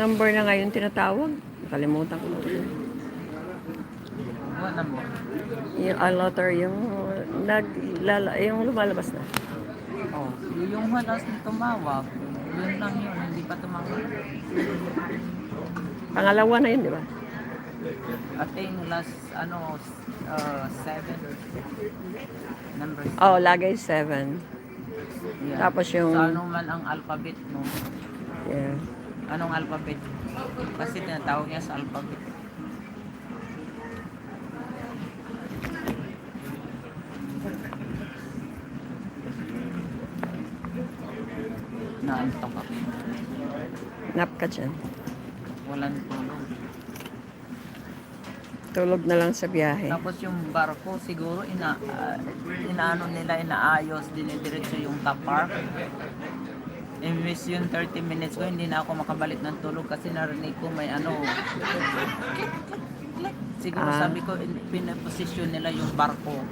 number na ngayon tinatawag? Nakalimutan ko na. What number? Yung allotter, yung yung lumalabas na. Oh, yung halas na tumawag. Yun lang yun, hindi pa tumawag. Pangalawa na yun, di ba? I think last, 7. Number 7. Oh, lagay 7. Yeah. Tapos yung... So, ano man ang alphabet, no? Yeah. Anong alphabet? Kasi tinatawag niya sa alphabet. Naantok ako. Nap ka dyan. Walang tulog. Tulog na lang sa biyahe. Tapos yung barko, siguro inaano nila, inaayos, dinidiretso yung top park. Imbes yung 30 minutes ko, hindi na ako makabalik ng tulog kasi narinig ko may siguro sabi ko, pinaposisyon nila yung barko.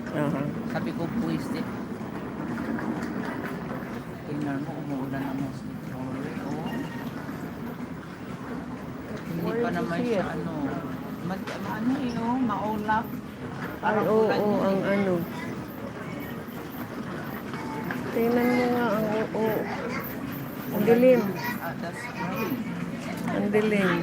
Sabi ko, puwisip. Tingnan mo, umuulan na most. Hindi pa naman siya maulap. Ay, oo, ang ano. Tingnan mo nga, ang dilim. That's right. Ang dilim.